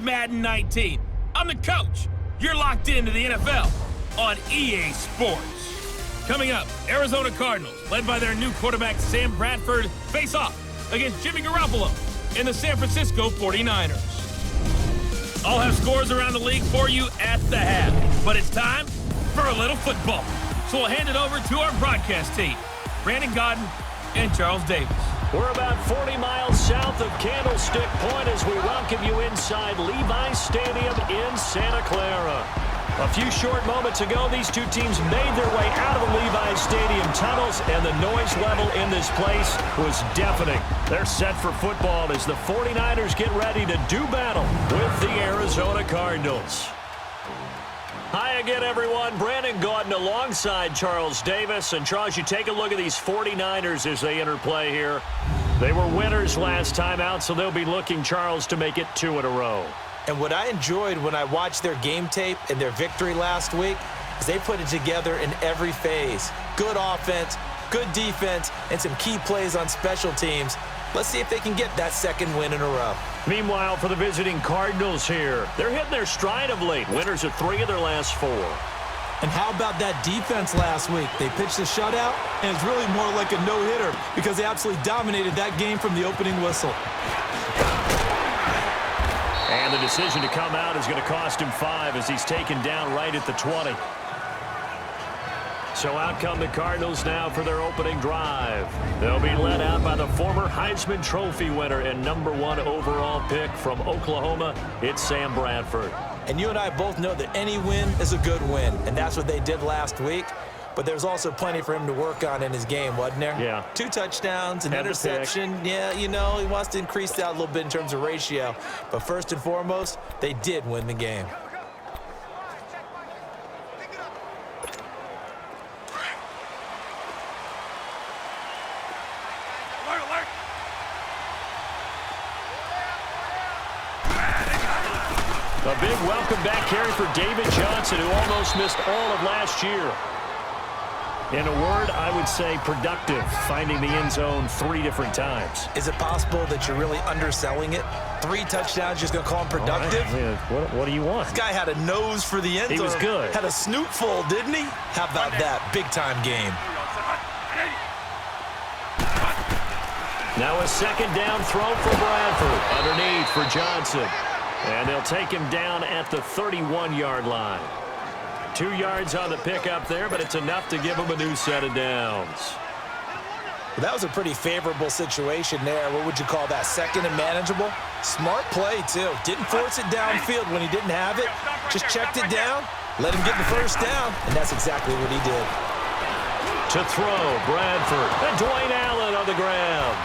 Madden 19. I'm the coach. You're locked into the NFL on EA Sports. Coming up, Arizona Cardinals, led by their new quarterback Sam Bradford, face off against Jimmy Garoppolo in the San Francisco 49ers. I'll have scores around the league for you at the half, but it's time for a little football. So we'll hand it over to our broadcast team, Brandon Godden and Charles Davis. We're about 40 miles south of Candlestick Point as we welcome you inside Levi's Stadium in Santa Clara. A few short moments ago, these two teams made their way out of the Levi's Stadium tunnels, and the noise level in this place was deafening. They're set for football as the 49ers get ready to do battle with the Arizona Cardinals. Hi again, everyone. Brandon Gaudin alongside Charles Davis. And Charles, you take a look at these 49ers as they enter play here. They were winners last time out, so they'll be looking, Charles, to make it 2 in a row. And what I enjoyed when I watched their game tape and their victory last week is they put it together in every phase. Good offense, good defense, and some key plays on special teams. Let's see if they can get that second win in a row. Meanwhile, for the visiting Cardinals here, they're hitting their stride of late. Winners of 3 of their last 4. And how about that defense last week? They pitched a shutout, and it's really more like a no-hitter because they absolutely dominated that game from the opening whistle. And the decision to come out is going to cost him 5 as he's taken down right at the 20. So out come the Cardinals now for their opening drive. They'll be led out by the former Heisman Trophy winner and #1 overall pick from Oklahoma. It's Sam Bradford. And you and I both know that any win is a good win, and that's what they did last week. But there's also plenty for him to work on in his game, wasn't there? Yeah. 2 touchdowns, an Had interception. Yeah, you know, he wants to increase that a little bit in terms of ratio. But first and foremost, they did win the game. A big welcome back carry for David Johnson, who almost missed all of last year. In a word, I would say productive, finding the end zone 3 different times. Is it possible that you're really underselling it? 3 touchdowns, just going to call him productive? Right. What do you want? This guy had a nose for the end zone. He was good. Had a snoot full, didn't he? How about that? Big-time game. Now a second down throw for Bradford. Underneath for Johnson. And they'll take him down at the 31-yard line. 2 yards on the pickup there, but it's enough to give him a new set of downs. Well, that was a pretty favorable situation there. What would you call that? Second and manageable? Smart play, too. Didn't force it downfield when he didn't have it. Just checked it down, let him get the first down, and that's exactly what he did. To throw, Bradford. And Dwayne Allen on the ground.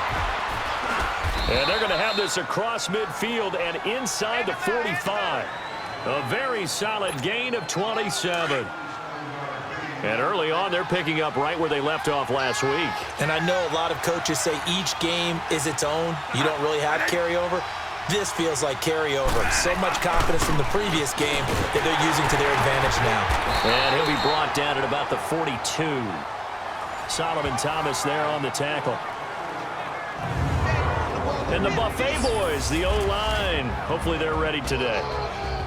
And they're going to have this across midfield and inside the 45. A very solid gain of 27. And early on, they're picking up right where they left off last week. And I know a lot of coaches say each game is its own. You don't really have carryover. This feels like carryover. So much confidence from the previous game that they're using to their advantage now. And he'll be brought down at about the 42. Solomon Thomas there on the tackle. And the Buffet boys, the O-line, hopefully they're ready today.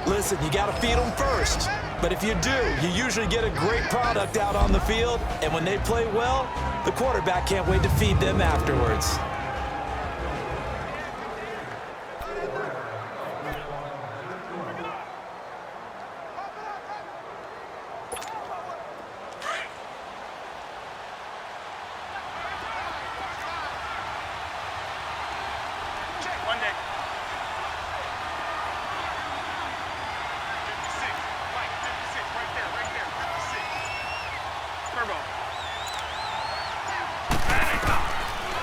Listen, you got to feed them first. But if you do, you usually get a great product out on the field. And when they play well, the quarterback can't wait to feed them afterwards.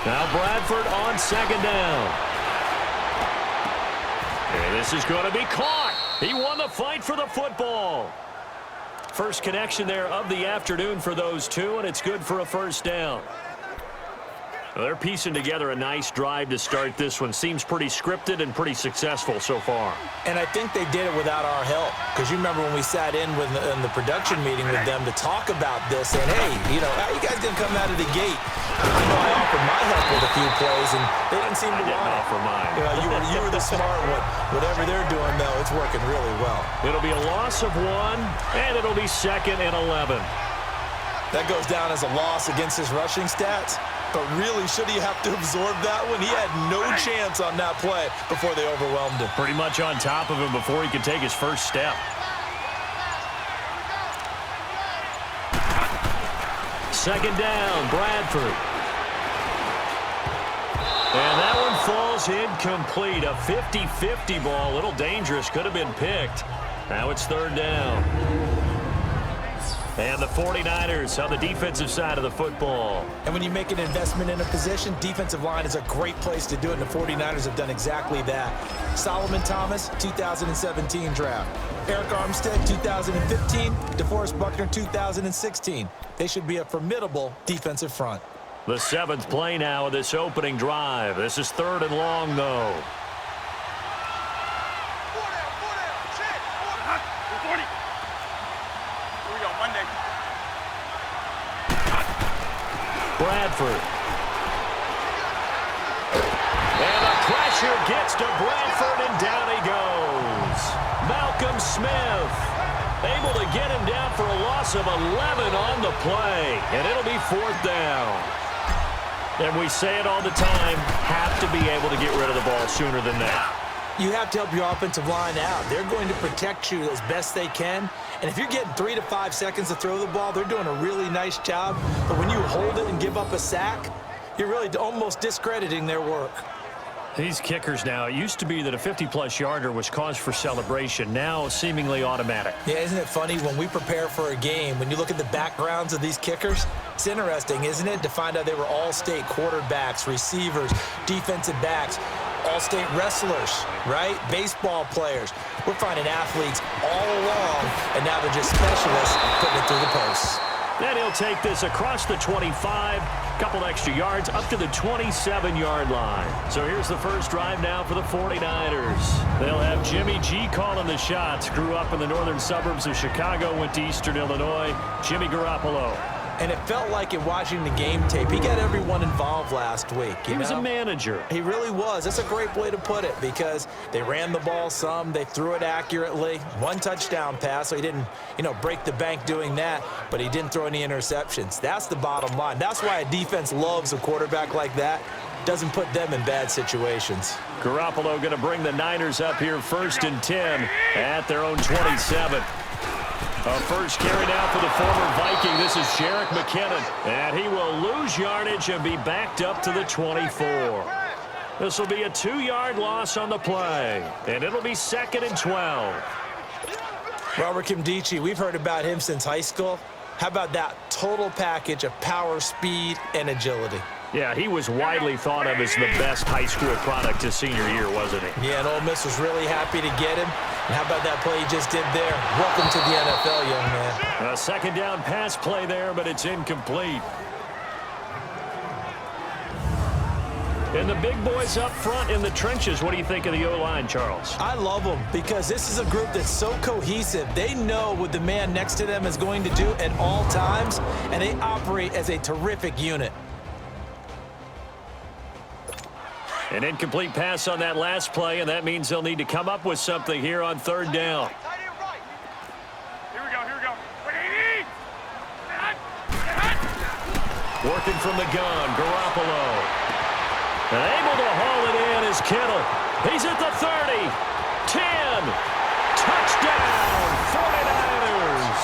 Now Bradford on second down. And this is going to be caught. He won the fight for the football. First connection there of the afternoon for those two, and it's good for a first down. Well, they're piecing together a nice drive to start this one. Seems pretty scripted and pretty successful so far. And I think they did it without our help. Because you remember when we sat in the production meeting with them to talk about this, and hey, you know, how you guys going to come out of the gate? I know I offered my help with a few plays, and they didn't seem to want it. For mine. You were the smart one. Whatever they're doing, though, it's working really well. It'll be a loss of 1, and it'll be 2nd and 11. That goes down as a loss against his rushing stats. But really, should he have to absorb that one? He had no chance on that play before they overwhelmed him. Pretty much on top of him before he could take his first step. Second down, Bradford. And that one falls incomplete. A 50-50 ball. A little dangerous. Could have been picked. Now it's 3rd down. And the 49ers on the defensive side of the football. And when you make an investment in a position, defensive line is a great place to do it, and the 49ers have done exactly that. Solomon Thomas, 2017 draft. Eric Armstead, 2015. DeForest Buckner, 2016. They should be a formidable defensive front. The 7th play now of this opening drive. This is 3rd and long, though. Bradford. And the pressure gets to Bradford, and down he goes. Malcolm Smith able to get him down for a loss of 11 on the play, and it'll be 4th down. And we say it all the time, have to be able to get rid of the ball sooner than that. You have to help your offensive line out. They're going to protect you as best they can. And if you're getting 3 to 5 seconds to throw the ball, they're doing a really nice job. But when you hold it and give up a sack, you're really almost discrediting their work. These kickers now, it used to be that a 50-plus yarder was cause for celebration. Now seemingly automatic. Yeah, isn't it funny when we prepare for a game, when you look at the backgrounds of these kickers, it's interesting, isn't it, to find out they were all-state quarterbacks, receivers, defensive backs, all-state wrestlers, right? Baseball players. We're finding athletes all along, and now they're just specialists putting it through the posts. Then he'll take this across the 25, couple extra yards, up to the 27-yard line. So here's the first drive now for the 49ers. They'll have Jimmy G calling the shots. Grew up in the northern suburbs of Chicago, went to Eastern Illinois. Jimmy Garoppolo. And it felt like in watching the game tape, he got everyone involved last week. He was a manager. He really was. That's a great way to put it because they ran the ball some. They threw it accurately. 1 touchdown pass, so he didn't, break the bank doing that, but he didn't throw any interceptions. That's the bottom line. That's why a defense loves a quarterback like that. Doesn't put them in bad situations. Garoppolo going to bring the Niners up here 1st and 10 at their own 27. A first carry now for the former Viking. This is Jerick McKinnon. And he will lose yardage and be backed up to the 24. This will be a 2-yard loss on the play. And it'll be 2nd and 12. Robert Kimdichie, we've heard about him since high school. How about that total package of power, speed, and agility? Yeah, he was widely thought of as the best high school product his senior year, wasn't he? Yeah, and Ole Miss was really happy to get him. And how about that play he just did there? Welcome to the NFL, young man. A 2nd down pass play there, but it's incomplete. And the big boys up front in the trenches. What do you think of the O-line, Charles? I love them because this is a group that's so cohesive. They know what the man next to them is going to do at all times, and they operate as a terrific unit. An incomplete pass on that last play, and that means they'll need to come up with something here on 3rd down. Here we go. Working from the gun, Garoppolo. And able to haul it in is Kittle. He's at the 30. 10. Touchdown, 49ers.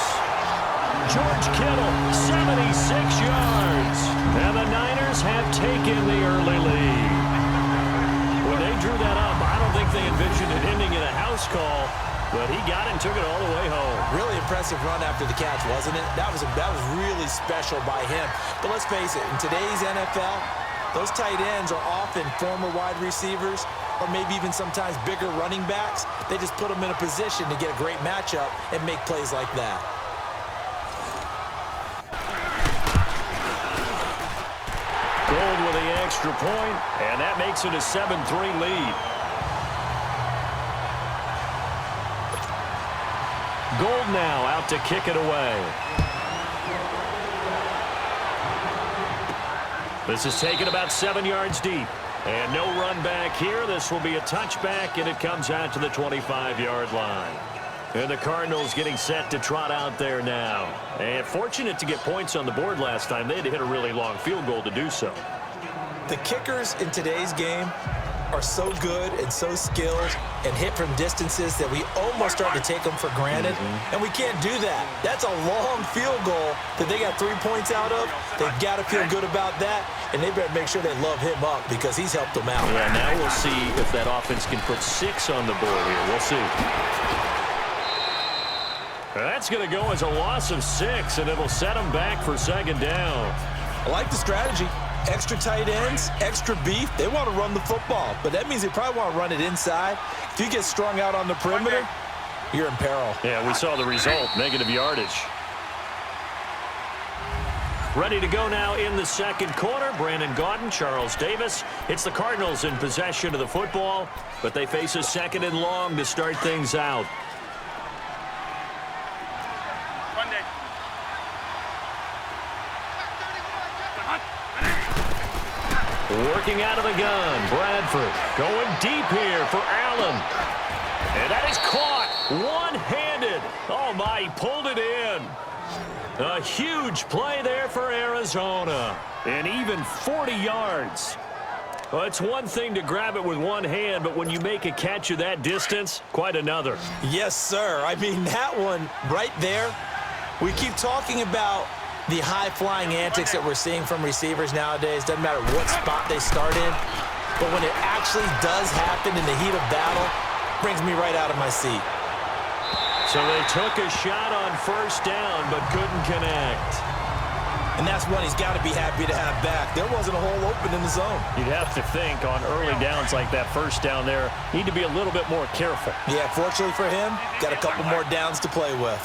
George Kittle, 76 yards. And the Niners have taken the early lead. When they drew that up, I don't think they envisioned it ending in a house call, but he got it and took it all the way home. Really impressive run after the catch, wasn't it? That was really special by him. But let's face it, in today's NFL, those tight ends are often former wide receivers or maybe even sometimes bigger running backs. They just put them in a position to get a great matchup and make plays like that. Gold with the extra point, and that makes it a 7-3 lead. Gold now out to kick it away. This is taken about 7 yards deep. And no run back here. This will be a touchback, and it comes out to the 25-yard line. And the Cardinals getting set to trot out there now. And fortunate to get points on the board last time. They had to hit a really long field goal to do so. The kickers in today's game are so good and so skilled and hit from distances that we almost start to take them for granted. And we can't do that. That's a long field goal that they got 3 points out of. They've got to feel good about that, and they better make sure they love him up because he's helped them out. Yeah, now we'll see if that offense can put 6 on the board here. We'll see. That's going to go as a loss of 6, and it'll set them back for second down. I like the strategy. Extra tight ends, extra beef. They want to run the football, but that means they probably want to run it inside. If you get strung out on the perimeter, you're in peril. Yeah, we saw the result, negative yardage. Ready to go now in the second quarter. Brandon Gaudin, Charles Davis. It's the Cardinals in possession of the football, but they face a second and long to start things out. Working out of the gun, Bradford going deep here for Allen. And that is caught one-handed. Oh, my, he pulled it in. A huge play there for Arizona. And even 40 yards. Well, it's one thing to grab it with one hand, but when you make a catch of that distance, quite another. Yes, sir. I mean, that one right there, we keep talking about the high-flying antics that we're seeing from receivers nowadays. Doesn't matter what spot they start in. But when it actually does happen in the heat of battle, brings me right out of my seat. So they took a shot on first down, but couldn't connect. And that's one he's got to be happy to have back. There wasn't a hole open in the zone. You'd have to think on early downs like that first down there, need to be a little bit more careful. Yeah, fortunately for him, got a couple more downs to play with.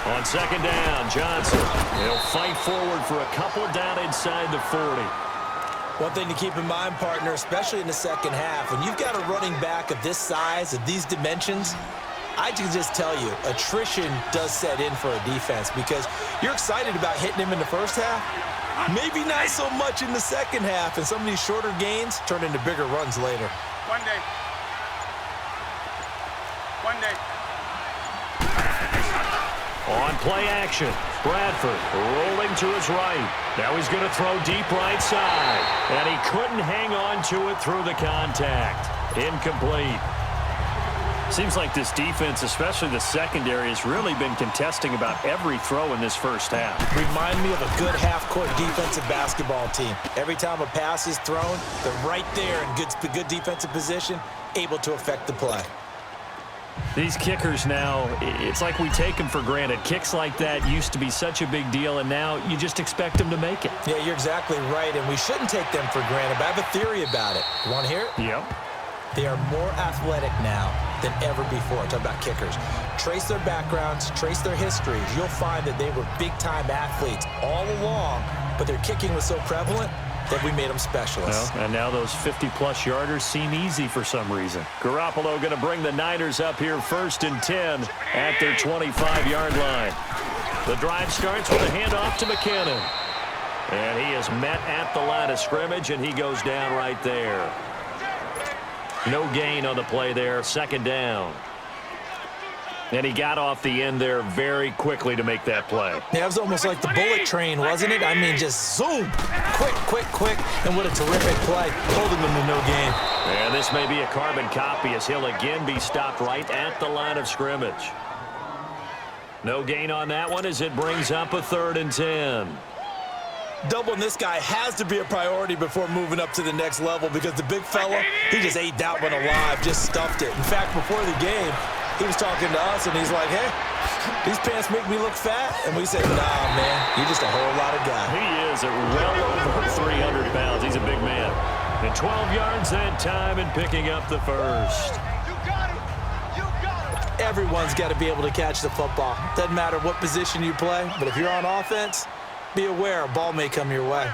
On second down, Johnson. He'll fight forward for a couple down inside the 40. One thing to keep in mind, partner, especially in the second half, when you've got a running back of this size, of these dimensions, I can just tell you, attrition does set in for a defense because you're excited about hitting him in the first half. Maybe not so much in the second half, and some of these shorter gains turn into bigger runs later. One day. On play action, Bradford rolling to his right. Now he's going to throw deep right side. And he couldn't hang on to it through the contact. Incomplete. Seems like this defense, especially the secondary, has really been contesting about every throw in this first half. Remind me of a good half-court defensive basketball team. Every time a pass is thrown, they're right there in good defensive position, able to affect the play. These kickers now, it's like we take them for granted. Kicks like that used to be such a big deal, and now you just expect them to make it. Yeah, you're exactly right, and we shouldn't take them for granted, but I have a theory about it. You want to hear it? Yep. They are more athletic now than ever before. I'm talking about kickers. Trace their backgrounds, trace their histories. You'll find that they were big-time athletes all along, but their kicking was so prevalent that we made them specialists. Well, and now those 50-plus yarders seem easy for some reason. Garoppolo going to bring the Niners up here 1st and 10 at their 25-yard line. The drive starts with a handoff to McKinnon. And he is met at the line of scrimmage, and he goes down right there. No gain on the play there, second down. And he got off the end there very quickly to make that play. Yeah, it was almost like the bullet train, wasn't it? I mean, just zoom. Quick. And what a terrific play, holding them to no gain. And this may be a carbon copy as he'll again be stopped right at the line of scrimmage. No gain on that one as it brings up a 3rd and 10. Doubling this guy has to be a priority before moving up to the next level because the big fella, he just ate that one alive, just stuffed it. In fact, before the game, he was talking to us, and he's like, hey, these pants make me look fat. And we said, nah, man, you're just a whole lot of guy. He is at well over 300 pounds. He's a big man. And 12 yards that time and picking up the first. You got it. Everyone's got to be able to catch the football. Doesn't matter what position you play, but if you're on offense, be aware a ball may come your way.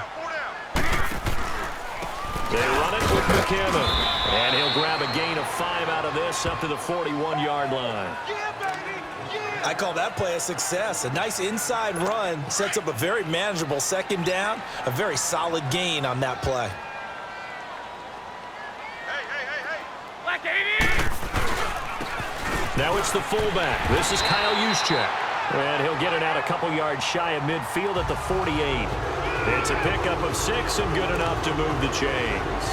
They run it with McKinnon. And he'll grab a gain of 5 out of this up to the 41-yard line. Yeah, baby. Yeah. I call that play a success. A nice inside run sets up a very manageable second down, a very solid gain on that play. Black 80! Now it's the fullback. This is Kyle Juszczyk. And he'll get it out a couple yards shy of midfield at the 48. It's a pickup of 6 and good enough to move the chains.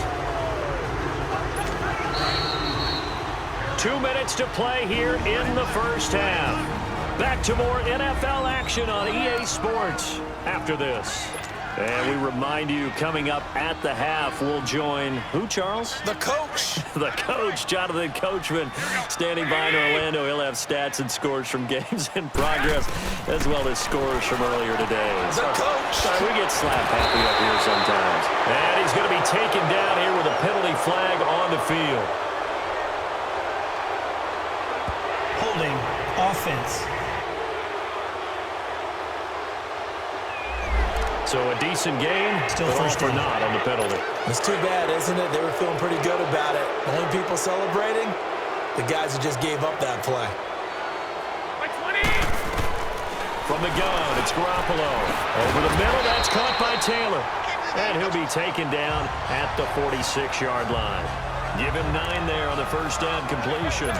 2 minutes to play here in the first half. Back to more NFL action on EA Sports after this. And we remind you, coming up at the half, we'll join who, Charles? The coach. The coach, Jonathan Coachman, standing by in Orlando. He'll have stats and scores from games in progress, as well as scores from earlier today. The coach. Sorry, we get slap happy up here sometimes. And he's going to be taken down here with a penalty flag on the field. Holding offense. So a decent game, Still but all first for down. naught on the penalty. It's too bad, isn't it? They were feeling pretty good about it. The only people celebrating, the guys who just gave up that play. Black 20! From the gun, it's Garoppolo. Over the middle, that's caught by Taylor. And he'll be taken down at the 46-yard line. Give him 9 there on the first down completion.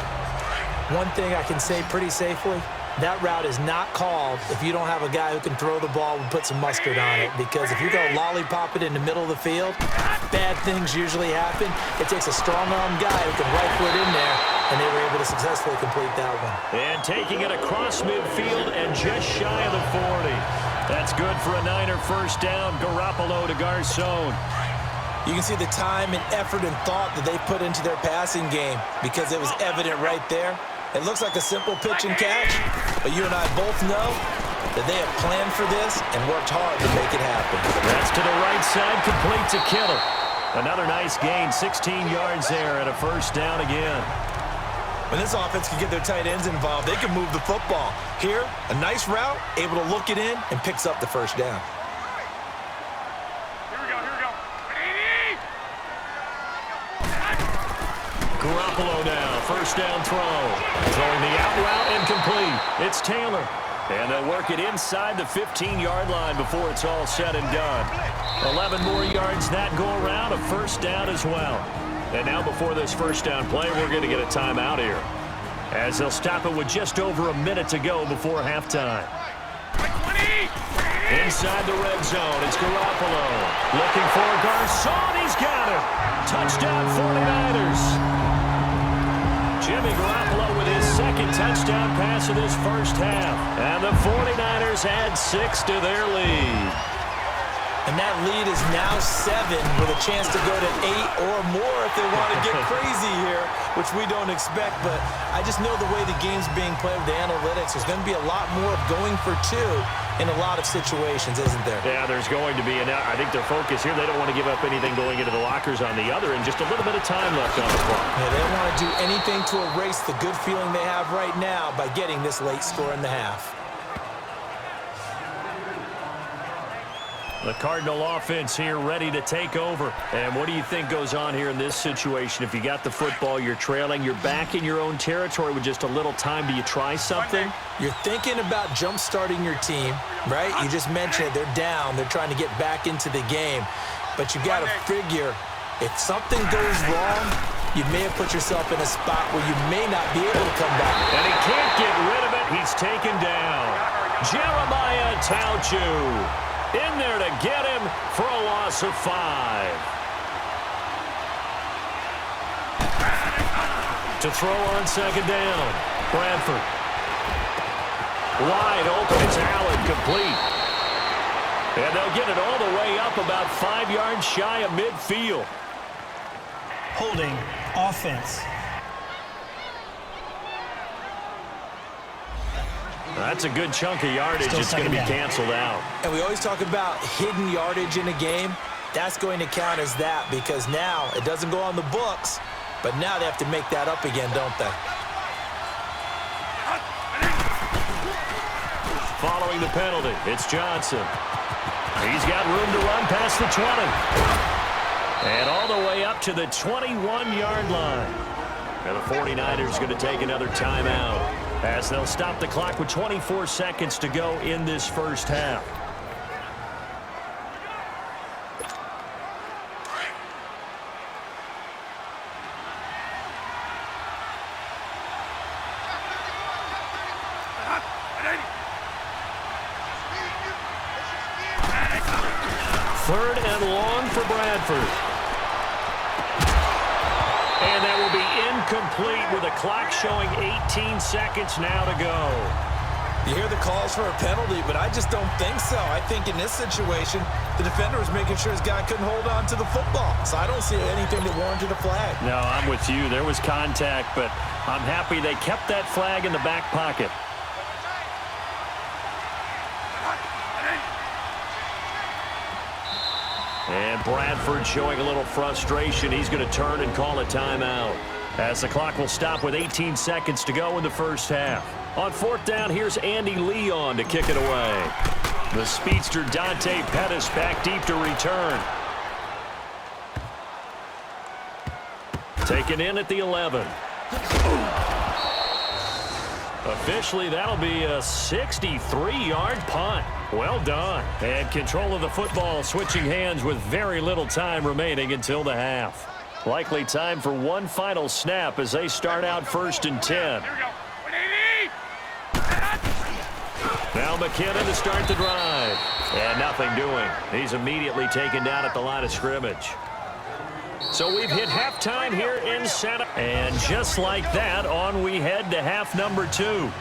One thing I can say pretty safely, that route is not called if you don't have a guy who can throw the ball and put some mustard on it. Because if you go lollipop it in the middle of the field, bad things usually happen. It takes a strong-arm guy who can rifle it in there, and they were able to successfully complete that one. And taking it across midfield and just shy of the 40. That's good for a Niner first down. Garoppolo to Garcon. You can see the time and effort and thought that they put into their passing game because it was evident right there. It looks like a simple pitch and catch, but you and I both know that they have planned for this and worked hard to make it happen. That's to the right side, complete to Kittle. Another nice gain, 16 yards there and a first down again. When this offense can get their tight ends involved, they can move the football. Here, a nice route, able to look it in, and picks up the first down. Here we go. 80! Garoppolo now, first down throw. Throwing the out route incomplete. It's Taylor. And they'll work it inside the 15-yard line before it's all said and done. 11 more yards that go around, a first down as well. And now before this first down play, we're going to get a timeout here, as they'll stop it with just over a minute to go before halftime. Black 20! Inside the red zone, it's Garoppolo. Looking for Garcon, he's got it. Touchdown 49ers. Jimmy Garoppolo with his second touchdown pass of this first half. And the 49ers add 6 to their lead. And that lead is now 7 with a chance to go to 8 or more if they want to get crazy here, which we don't expect. But I just know the way the game's being played with the analytics, there's going to be a lot more of going for 2 in a lot of situations, isn't there? Yeah, there's going to be. And I think their focus here, they don't want to give up anything going into the lockers on the other, and just a little bit of time left on the clock. Yeah, they don't want to do anything to erase the good feeling they have right now by getting this late score in the half. The Cardinal offense here ready to take over. And what do you think goes on here in this situation? If you got the football, you're trailing, you're back in your own territory with just a little time. Do you try something? You're thinking about jump-starting your team, right? You just mentioned it. They're down. They're trying to get back into the game. But you got to figure, if something goes wrong, you may have put yourself in a spot where you may not be able to come back. And he can't get rid of it. He's taken down. Jeremiah Tauchu in there to get him for a loss of 5. To throw on second down, Bradford. Wide open, it's Allen, complete. And they'll get it all the way up about 5 yards shy of midfield. Holding offense. That's a good chunk of yardage. Still it's going to be canceled out. And we always talk about hidden yardage in a game. That's going to count as that because now it doesn't go on the books, but now they have to make that up again, don't they? Following the penalty, it's Johnson. He's got room to run past the 20. And all the way up to the 21-yard line. And the 49ers going to take another timeout. as they'll stop the clock with 24 seconds to go in this first half. Third and long for Bradford. And that will be incomplete with the clock showing 18 seconds now to go. You hear the calls for a penalty, but I just don't think so. I think in this situation, the defender was making sure his guy couldn't hold on to the football. So I don't see anything that warranted a flag. No, I'm with you. There was contact, but I'm happy they kept that flag in the back pocket. And Bradford showing a little frustration. He's going to turn and call a timeout, as the clock will stop with 18 seconds to go in the first half. On fourth down, here's Andy Leon to kick it away. The speedster Dante Pettis back deep to return. Taken in at the 11. Officially, that'll be a 63-yard punt. Well done. And control of the football switching hands with very little time remaining until the half. Likely time for one final snap as they start out first and 10. Here we go. 180. Now McKinnon to start the drive. And nothing doing. He's immediately taken down at the line of scrimmage. So we've hit halftime here in Santa. And just like that, on we head to half number 2.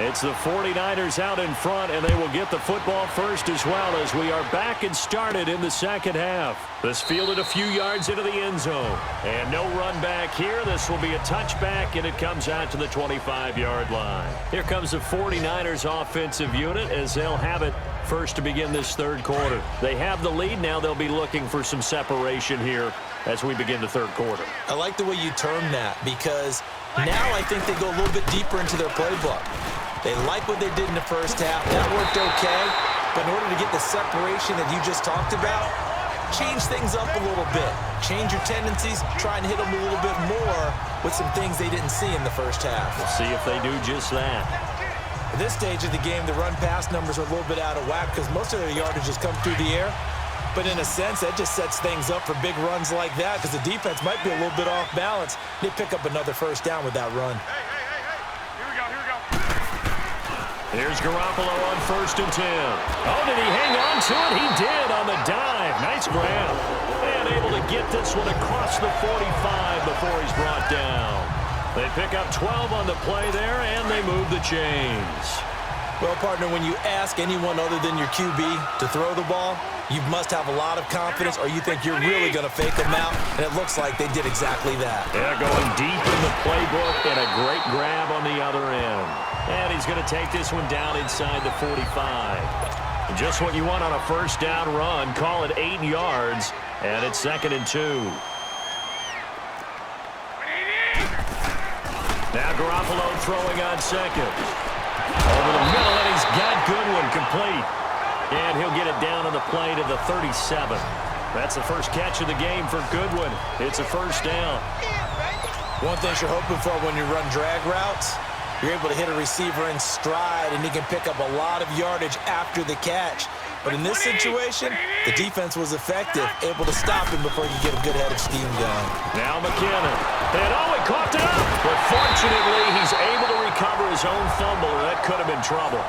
It's the 49ers out in front, and they will get the football first as well, as we are back and started in the second half. This fielded a few yards into the end zone. And no run back here. This will be a touchback, and it comes out to the 25-yard line. Here comes the 49ers offensive unit as they'll have it first to begin this third quarter. They have the lead. Now they'll be looking for some separation here as we begin the third quarter. I like the way you term that, because now I think they go a little bit deeper into their playbook. They like what they did in the first half. That worked okay. But in order to get the separation that you just talked about, change things up a little bit. Change your tendencies. Try and hit them a little bit more with some things they didn't see in the first half. We'll see if they do just that. At this stage of the game, the run-pass numbers are a little bit out of whack because most of their yardage has come through the air. But in a sense, that just sets things up for big runs like that because the defense might be a little bit off balance. They pick up another first down with that run. Here's Garoppolo on first and 10. Oh, did he hang on to it? He did on the dive. Nice grab. And able to get this one across the 45 before he's brought down. They pick up 12 on the play there, and they move the chains. Well, partner, when you ask anyone other than your QB to throw the ball, you must have a lot of confidence, or you think you're really going to fake them out, and it looks like they did exactly that. Yeah, going deep in the playbook, and a great grab on the other end. And he's going to take this one down inside the 45. Just what you want on a first down run. Call it 8 yards, and it's 2nd and 2. Now Garoppolo throwing on second. Over the middle, and he's got Goodwin complete. And he'll get it down on the play to the 37. That's the first catch of the game for Goodwin. It's a first down. One thing you're hoping for when you run drag routes, you're able to hit a receiver in stride, and he can pick up a lot of yardage after the catch. But in this situation, the defense was effective, able to stop him before he could get a good head of steam going. Now McKinnon. And he coughed it up. But fortunately, he's able to recover his own fumble, or that could have been trouble.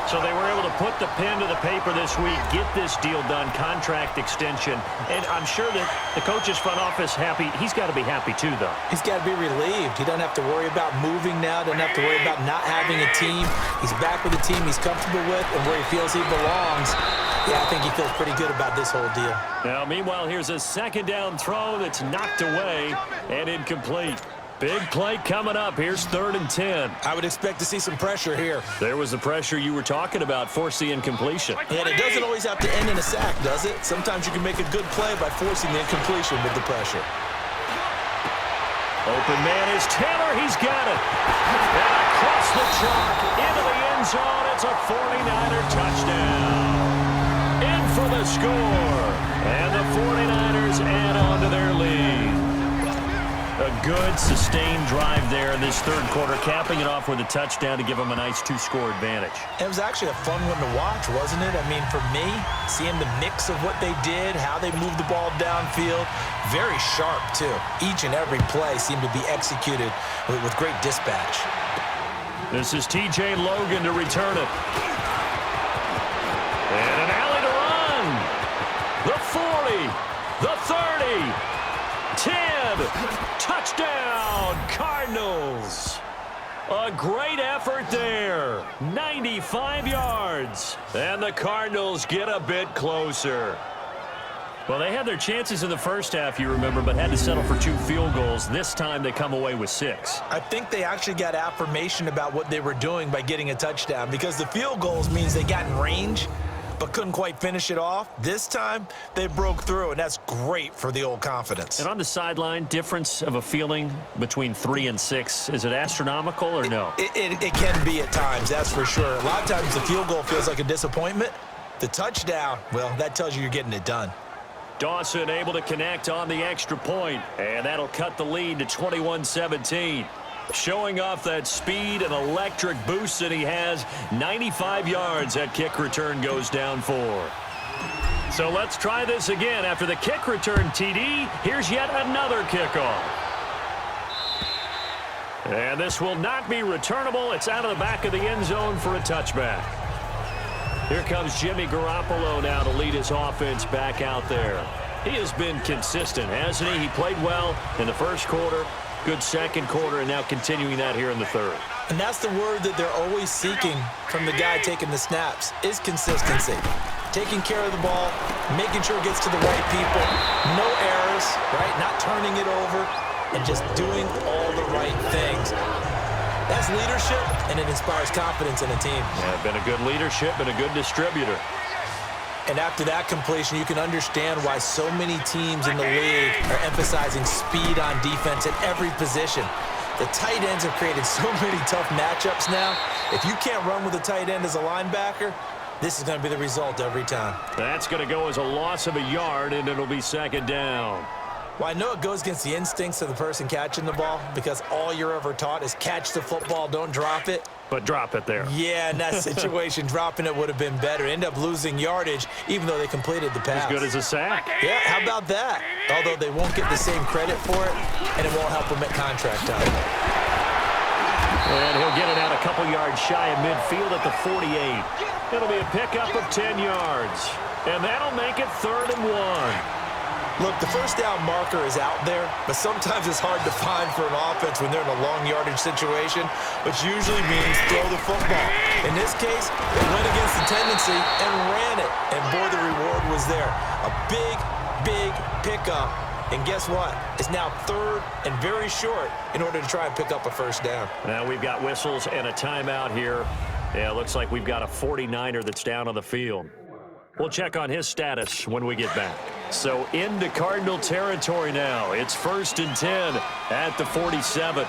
So they were able to put the pen to the paper this week, get this deal done, contract extension. And I'm sure that the coach's front office happy. He's got to be happy too, though. He's got to be relieved. He doesn't have to worry about moving now, doesn't have to worry about not having a team. He's back with a team he's comfortable with and where he feels he belongs. Yeah, I think he feels pretty good about this whole deal. Now, meanwhile, here's a second down throw that's knocked away and incomplete. Big play coming up. Here's 3rd and 10. I would expect to see some pressure here. There was the pressure you were talking about, force the incompletion. And it doesn't always have to end in a sack, does it? Sometimes you can make a good play by forcing the incompletion with the pressure. Open man is Taylor. He's got it. And across the chalk into the end zone. It's a 49er touchdown. In for the score. And the 49ers add on to their lead. A good, sustained drive there in this third quarter, capping it off with a touchdown to give them a nice 2-score advantage. It was actually a fun one to watch, wasn't it? I mean, for me, seeing the mix of what they did, how they moved the ball downfield, very sharp, too. Each and every play seemed to be executed with great dispatch. This is T.J. Logan to return it. And an alley to run. The 40, the 30, 10, touchdown, Cardinals. A great effort there, 95 yards. And the Cardinals get a bit closer. Well, they had their chances in the first half, you remember, but had to settle for 2 field goals. This time they come away with 6. I think they actually got affirmation about what they were doing by getting a touchdown, because the field goals means they got in range but couldn't quite finish it off. This time, they broke through, and that's great for the old confidence. And on the sideline, difference of a feeling between 3 and 6, is it astronomical or no? It can be at times, that's for sure. A lot of times the field goal feels like a disappointment. The touchdown, well, that tells you you're getting it done. Dawson able to connect on the extra point, and that'll cut the lead to 21-17. Showing off that speed and electric boost that he has. 95 yards that kick return goes down for. So let's try this again. After the kick return TD, here's yet another kickoff. And this will not be returnable. It's out of the back of the end zone for a touchback. Here comes Jimmy Garoppolo now to lead his offense back out there. He has been consistent, hasn't he? He played well in the first quarter, good second quarter, and now continuing that here in the third. And that's the word that they're always seeking from the guy taking the snaps, is consistency. Taking care of the ball, making sure it gets to the right people, no errors, right? Not turning it over, and just doing all the right things. That's leadership, and it inspires confidence in a team. Yeah, been a good leadership and a good distributor. And after that completion, you can understand why so many teams in the league are emphasizing speed on defense at every position. The tight ends have created so many tough matchups now. If you can't run with a tight end as a linebacker, this is going to be the result every time. That's going to go as a loss of a yard, and it'll be second down. Well, I know it goes against the instincts of the person catching the ball, because all you're ever taught is catch the football, don't drop it. But drop it there. Yeah, in that situation, dropping it would have been better. End up losing yardage, even though they completed the pass. As good as a sack. Yeah, how about that? Although they won't get the same credit for it, and it won't help them at contract time. And he'll get it out a couple yards shy of midfield at the 48. It'll be a pickup of 10 yards. And that'll make it 3rd and 1. Look, the first down marker is out there, but sometimes it's hard to find for an offense when they're in a long yardage situation, which usually means throw the football. In this case, they went against the tendency and ran it, and boy, the reward was there. A big, big pickup, and guess what? It's now 3rd and very short in order to try and pick up a first down. Now we've got whistles and a timeout here. Yeah, it looks like we've got a 49er that's down on the field. We'll check on his status when we get back. So into Cardinal territory now. It's 1st and 10 at the 47.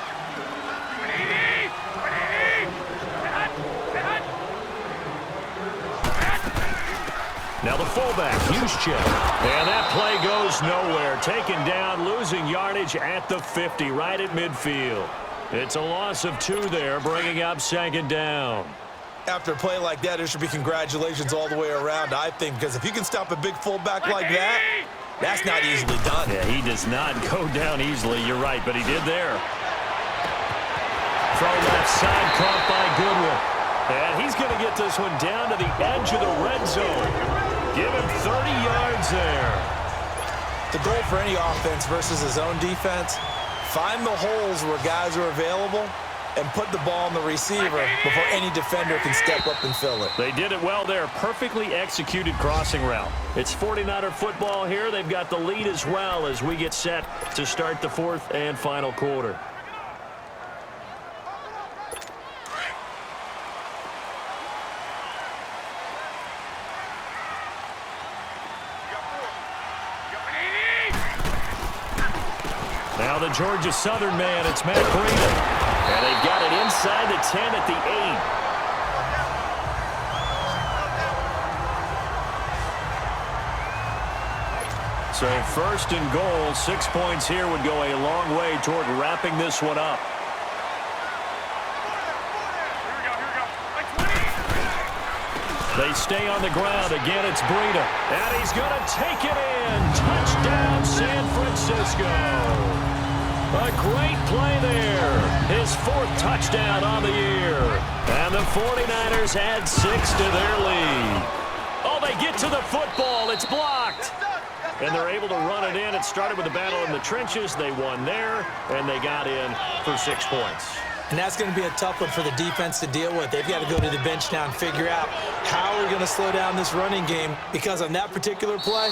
Now the fullback, Juszczyk. And that play goes nowhere. Taken down, losing yardage at the 50, right at midfield. It's a loss of 2 there, bringing up 2nd down. After a play like that, there should be congratulations all the way around, I think, because if you can stop a big fullback like that, that's not easily done. Yeah, he does not go down easily, you're right, but he did there. Throw left side, caught by Goodwin. And he's going to get this one down to the edge of the red zone. Give him 30 yards there. The goal for any offense versus his own defense, find the holes where guys are available and put the ball on the receiver before any defender can step up and fill it. They did it well there. Perfectly executed crossing route. It's 49er football here. They've got the lead as well as we get set to start the 4th and final quarter. Now the Georgia Southern man, it's Matt Breida. And they've got it inside the 10 at the 8. So first and goal, 6 points here would go a long way toward wrapping this one up. They stay on the ground. Again, it's Breida. And he's going to take it in. Touchdown, San Francisco. A great play there. His 4th touchdown on the year. And the 49ers add 6 to their lead. Oh, they get to the football. It's blocked. And they're able to run it in. It started with a battle in the trenches. They won there, and they got in for 6 points. And that's going to be a tough one for the defense to deal with. They've got to go to the bench now and figure out how we're going to slow down this running game, because on that particular play,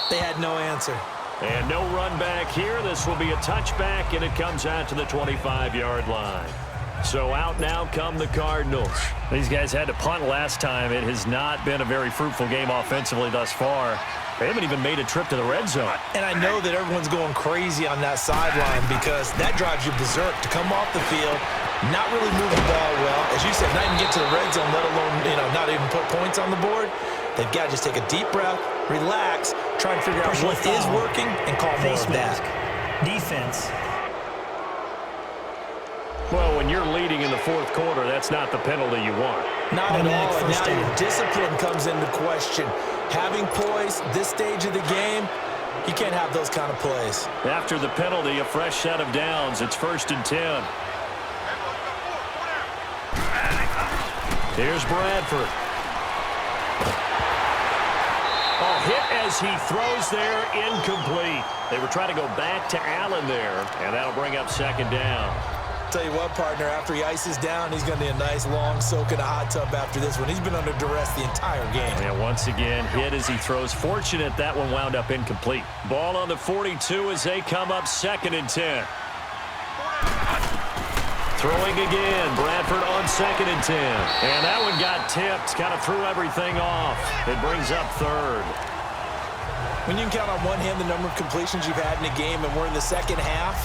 they had no answer. And no run back here. This will be a touchback, and it comes out to the 25-yard line. So out now come the Cardinals. These guys had to punt last time. It has not been a very fruitful game offensively thus far. They haven't even made a trip to the red zone. And I know that everyone's going crazy on that sideline, because that drives you berserk to come off the field, not really move the ball well. As you said, not even get to the red zone, let alone, not even put points on the board. They've got to just take a deep breath, relax, try and figure out what is working, and call more of that. Defense. Well, when you're leading in the 4th quarter, that's not the penalty you want. Not at all. And now your discipline comes into question. Having poise this stage of the game, you can't have those kind of plays. After the penalty, a fresh set of downs. It's 1st and 10. Here's Bradford. Oh, hit as he throws there, incomplete. They were trying to go back to Allen there, and that'll bring up 2nd down. Tell you what, partner, after he ices down, he's going to need a nice long soak in a hot tub after this one. He's been under duress the entire game. And once again, hit as he throws. Fortunate that one wound up incomplete. Ball on the 42 as they come up 2nd and 10. Throwing again. Bradford on 2nd and 10. And that one got tipped. Kind of threw everything off. It brings up 3rd. When you can count on one hand the number of completions you've had in a game, and we're in the second half,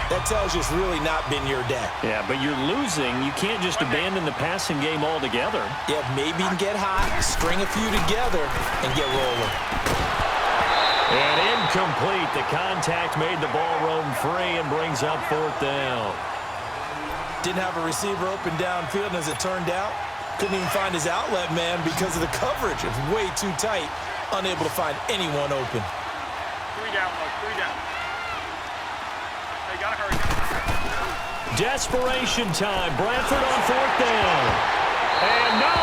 that tells you it's really not been your day. Yeah, but you're losing. You can't just abandon the passing game altogether. Yeah, maybe you can get hot, string a few together, and get rolling. And incomplete. The contact made the ball roam free and brings up 4th down. Didn't have a receiver open downfield, and as it turned out, couldn't even find his outlet man because of the coverage. It was way too tight, unable to find anyone open. 3 down, low, 3 down. They gotta hurry. Desperation time. Bradford on 4th down. And no,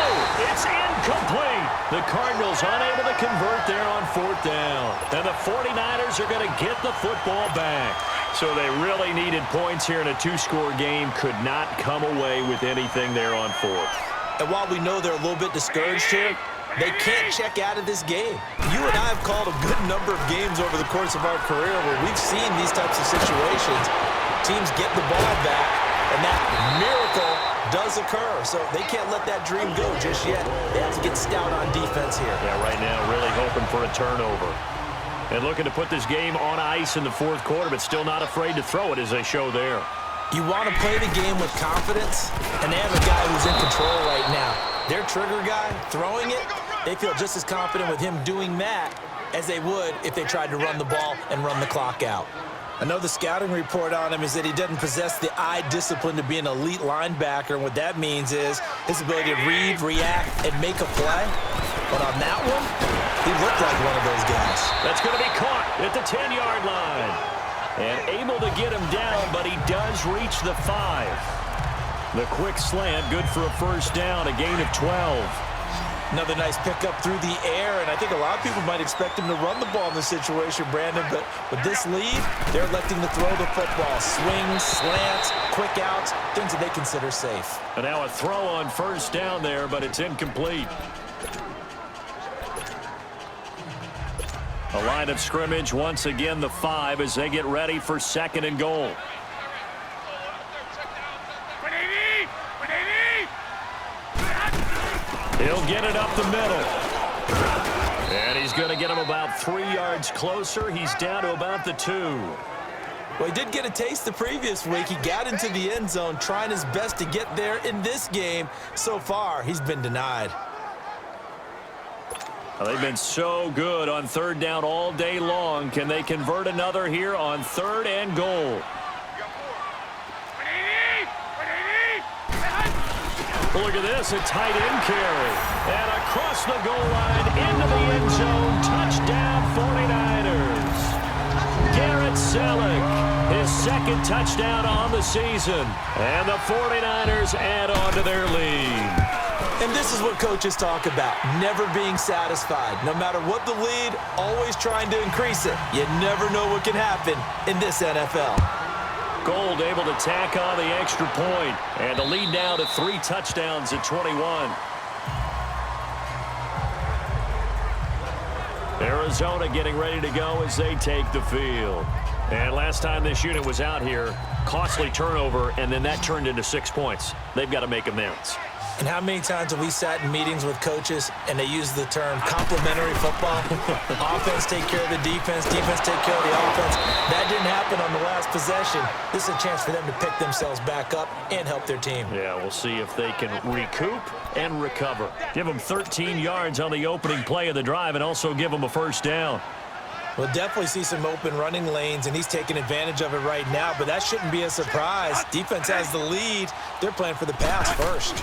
it's incomplete. The Cardinals unable to convert there on 4th down. And the 49ers are going to get the football back. So they really needed points here in a 2-score game. Could not come away with anything there on 4th. And while we know they're a little bit discouraged here, they can't check out of this game. You and I have called a good number of games over the course of our career where we've seen these types of situations. Teams get the ball back, and that miracle does occur. So they can't let that dream go just yet. They have to get stout on defense here. Yeah, right now really hoping for a turnover. And looking to put this game on ice in the 4th quarter, but still not afraid to throw it as they show there. You want to play the game with confidence, and they have a guy who's in control right now. Their trigger guy throwing it, they feel just as confident with him doing that as they would if they tried to run the ball and run the clock out. I know the scouting report on him is that he doesn't possess the eye discipline to be an elite linebacker, and what that means is his ability to read, react, and make a play. But on that one, he looked like one of those guys. That's going to be caught at the 10-yard line. And able to get him down, but he does reach the 5. The quick slant, good for a 1st down, a gain of 12. Another nice pickup through the air, and I think a lot of people might expect him to run the ball in this situation, Brandon, but with this lead, they're electing to throw the football. Swings, slants, quick outs, things that they consider safe. And now a throw on 1st down there, but it's incomplete. A line of scrimmage, once again the 5 as they get ready for 2nd and goal. He'll get it up the middle. And he's going to get him about 3 yards closer. He's down to about the 2. Well, he did get a taste the previous week. He got into the end zone trying his best to get there in this game. So far, he's been denied. Well, they've been so good on third down all day long. Can they convert another here on 3rd and goal? Look at this, a tight end carry. And across the goal line into the end zone. Touchdown 49ers. Garrett Selleck, his 2nd touchdown on the season. And the 49ers add on to their lead. And this is what coaches talk about, never being satisfied. No matter what the lead, always trying to increase it. You never know what can happen in this NFL. Gold able to tack on the extra point, and the lead now to 3 touchdowns at 21. Arizona getting ready to go as they take the field. And last time this unit was out here, costly turnover, and then that turned into 6 points. They've got to make amends. And how many times have we sat in meetings with coaches and they use the term complementary football? Offense take care of the defense, defense take care of the offense. That didn't happen on the last possession. This is a chance for them to pick themselves back up and help their team. Yeah, we'll see if they can recoup and recover. Give them 13 yards on the opening play of the drive and also give them a first down. We'll definitely see some open running lanes, and he's taking advantage of it right now, but that shouldn't be a surprise. Defense has the lead. They're playing for the pass first.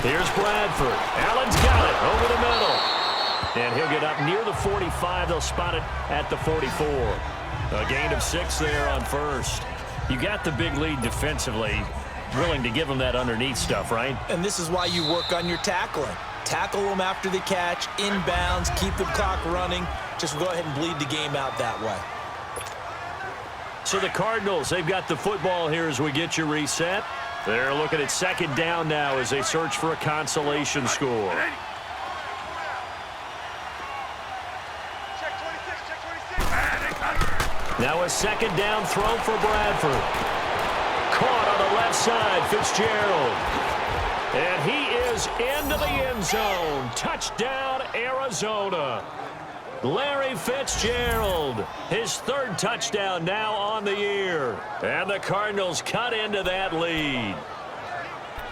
Here's Bradford. Allen's got it over the middle. And he'll get up near the 45. They'll spot it at the 44. A gain of 6 there on first. You got the big lead defensively. Willing to give them that underneath stuff, right? And this is why you work on your tackling. Tackle them after the catch, inbounds, keep the clock running. Just go ahead and bleed the game out that way. So the Cardinals, they've got the football here as we get you reset. They're looking at 2nd down now as they search for a consolation score. Now a 2nd down throw for Bradford. Caught on the left side, Fitzgerald. And he is into the end zone. Touchdown, Arizona. Larry Fitzgerald, his 3rd touchdown now on the year. And the Cardinals cut into that lead.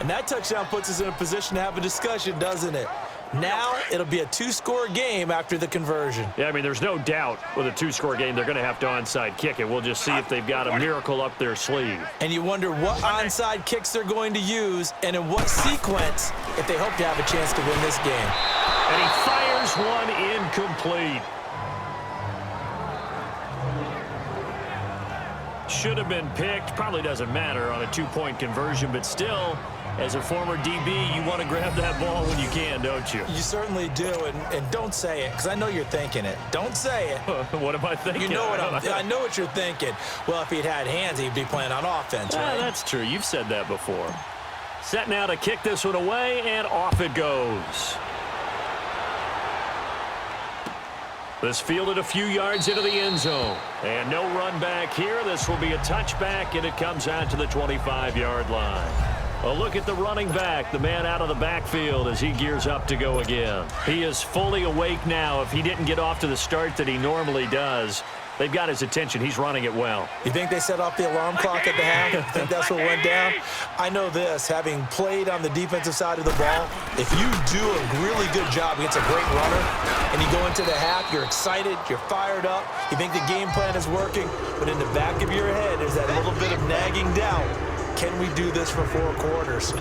And that touchdown puts us in a position to have a discussion, doesn't it? Now it'll be a 2-score game after the conversion. Yeah, I mean, there's no doubt with a 2-score game they're going to have to onside kick it. We'll just see if they've got a miracle up their sleeve. And you wonder what onside kicks they're going to use and in what sequence if they hope to have a chance to win this game. And he fires one incomplete. Should have been picked. Probably doesn't matter on a 2-point conversion, but still, as a former DB, you want to grab that ball when you can, don't you? You certainly do, and don't say it, because I know you're thinking it. Don't say it. What am I thinking? You know what I know what you're thinking. Well, if he'd had hands, he'd be playing on offense, right? That's true. You've said that before. Set now to kick this one away, and off it goes. This fielded a few yards into the end zone. And no run back here. This will be a touchback, and it comes out to the 25-yard line. A look at the running back, the man out of the backfield as he gears up to go again. He is fully awake now. If he didn't get off to the start that he normally does, they've got his attention. He's running it well. You think they set off the alarm clock at the half? You think that's what went down? I know this, having played on the defensive side of the ball, if you do a really good job against a great runner and you go into the half, you're excited, you're fired up, you think the game plan is working, but in the back of your head there's that little bit of nagging doubt. Can we do this for 4 quarters?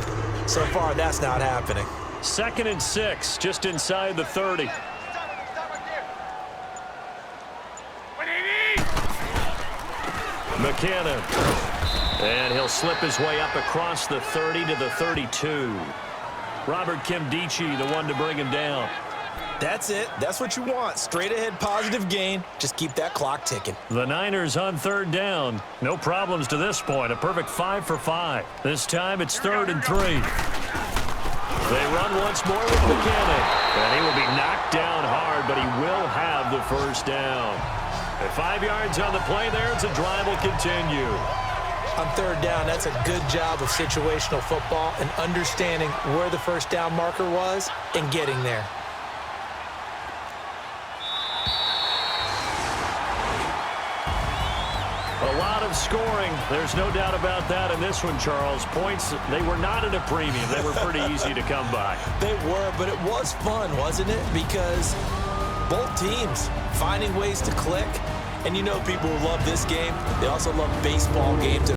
So far, that's not happening. 2nd and 6, just inside the 30. McKinnon. And he'll slip his way up across the 30 to the 32. Robert Kimdichie, the one to bring him down. That's it. That's what you want. Straight ahead, positive gain. Just keep that clock ticking. The Niners on 3rd down. No problems to this point. A perfect 5 for 5. This time it's 3rd and 3. They run once more with McKinnon. And he will be knocked down hard, but he will have the first down. At 5 yards on the play there, the drive will continue. On 3rd down, that's a good job of situational football and understanding where the first down marker was and getting there. A lot of scoring. There's no doubt about that in this one, Charles. Points, they were not at a premium. They were pretty easy to come by. They were, but it was fun, wasn't it? Because both teams finding ways to click. And you know people who love this game, they also love baseball games.